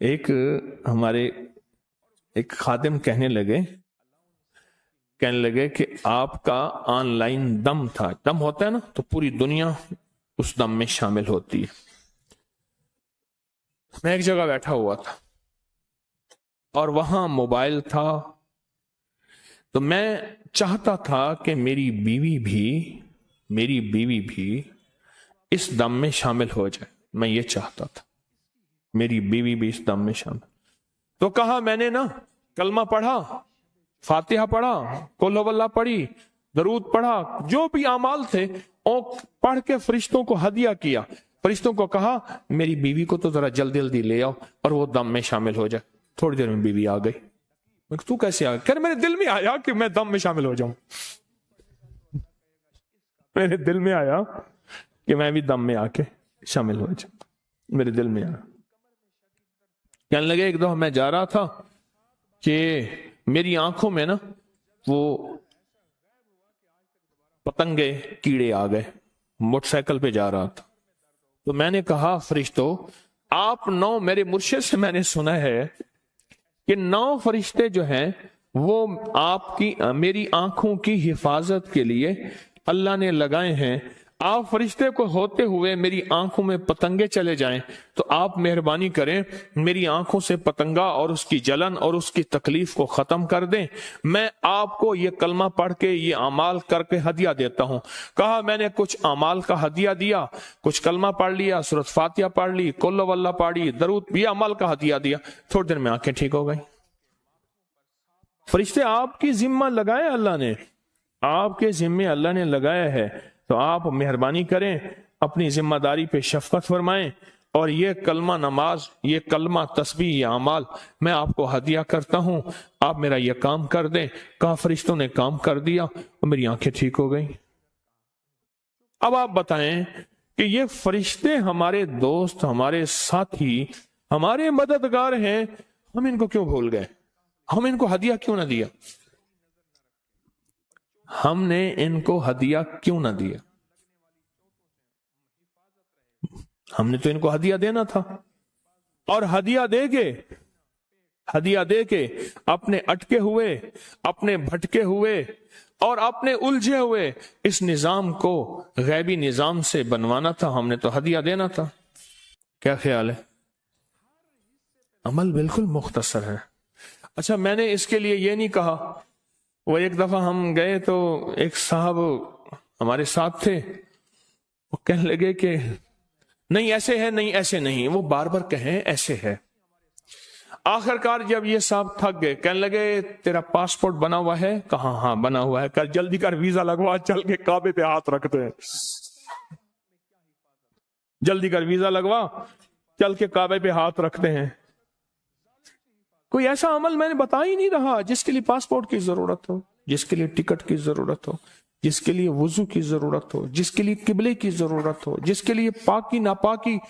ایک ہمارے ایک خادم کہنے لگے کہ آپ کا آن لائن دم تھا. دم ہوتا ہے نا تو پوری دنیا اس دم میں شامل ہوتی ہے. میں ایک جگہ بیٹھا ہوا تھا اور وہاں موبائل تھا، تو میں چاہتا تھا کہ میری بیوی بھی اس دم میں شامل ہو جائے. میں یہ چاہتا تھا میری بیوی بھی اس دم میں شامل. تو کہا میں نے نا کلمہ پڑھا، فاتحہ پڑھا، قل ہو اللہ پڑھی، درود پڑھا، جو بھی اعمال تھے اور پڑھ کے فرشتوں کو ہدیہ کیا. فرشتوں کو کہا میری بیوی کو تو ذرا جلدی لے آؤ اور وہ دم میں شامل ہو جائے. تھوڑی دیر میں بیوی آ گئی. تو کیسے آ گئی؟ کہ میرے دل میں آیا کہ میں دم میں شامل ہو جاؤں. میرے دل میں آیا کہ میں بھی دم میں آ کے شامل ہو جاؤں. میرے دل میں آیا. کہنے لگے ایک دفعہ میں جا رہا تھا کہ میری آنکھوں میں نا وہ پتنگے کیڑے آ گئے. موٹر سائیکل پہ جا رہا تھا تو میں نے کہا فرشتوں آپ 9 میرے مرشد سے میں نے سنا ہے کہ 9 فرشتے جو ہیں وہ آپ کی میری آنکھوں کی حفاظت کے لیے اللہ نے لگائے ہیں. آپ فرشتے کو ہوتے ہوئے میری آنکھوں میں پتنگے چلے جائیں تو آپ مہربانی کریں میری آنکھوں سے پتنگا اور اس کی جلن اور اس کی تکلیف کو ختم کر دیں. میں آپ کو یہ کلمہ پڑھ کے یہ اعمال کر کے ہدیہ دیتا ہوں. کہا میں نے کچھ اعمال کا ہدیہ دیا، کچھ کلمہ پڑھ لیا، سورۃ فاتحہ پڑھ لی، قل ہو اللہ پڑھی، درود بھی اعمال کا ہدیہ دیا. تھوڑی دیر میں آنکھیں ٹھیک ہو گئی. فرشتے آپ کی ذمہ لگائے اللہ نے، آپ کے ذمے اللہ نے لگایا ہے، تو آپ مہربانی کریں اپنی ذمہ داری پہ شفقت فرمائیں اور یہ کلمہ نماز، یہ کلمہ تسبیح، یہ اعمال میں آپ کو ہدیہ کرتا ہوں، آپ میرا یہ کام کر دیں. کہا فرشتوں نے کام کر دیا اور میری آنکھیں ٹھیک ہو گئیں. اب آپ بتائیں کہ یہ فرشتے ہمارے دوست، ہمارے ساتھی، ہمارے مددگار ہیں، ہم ان کو کیوں بھول گئے؟ ہم ان کو ہدیہ کیوں نہ دیا؟ ہم نے ان کو ہدیہ کیوں نہ دیا؟ ہم نے تو ان کو ہدیہ دینا تھا. اور ہدیہ دے کے اپنے اٹکے ہوئے، اپنے بھٹکے ہوئے اور اپنے الجھے ہوئے اس نظام کو غیبی نظام سے بنوانا تھا. ہم نے تو ہدیہ دینا تھا. کیا خیال ہے؟ عمل بالکل مختصر ہے. اچھا میں نے اس کے لیے یہ نہیں کہا. وہ ایک دفعہ ہم گئے تو ایک صاحب ہمارے ساتھ تھے، وہ کہنے لگے کہ نہیں ایسے ہے، نہیں ایسے نہیں. وہ بار بار کہیں ایسے ہے. آخر کار جب یہ صاحب تھک گئے کہنے لگے تیرا پاسپورٹ بنا ہوا ہے؟ کہا ہاں بنا ہوا ہے. کہا جلدی کر ویزا لگوا، چل کے کعبے پہ ہاتھ رکھتے ہیں. جلدی کر ویزا لگوا، چل کے کعبے پہ ہاتھ رکھتے ہیں. کوئی ایسا عمل میں نے بتا ہی نہیں رہا جس کے لیے پاسپورٹ کی ضرورت ہو، جس کے لیے ٹکٹ کی ضرورت ہو، جس کے لیے وضو کی ضرورت ہو، جس کے لیے قبلے کی ضرورت ہو، جس کے لیے پاکی ناپاکی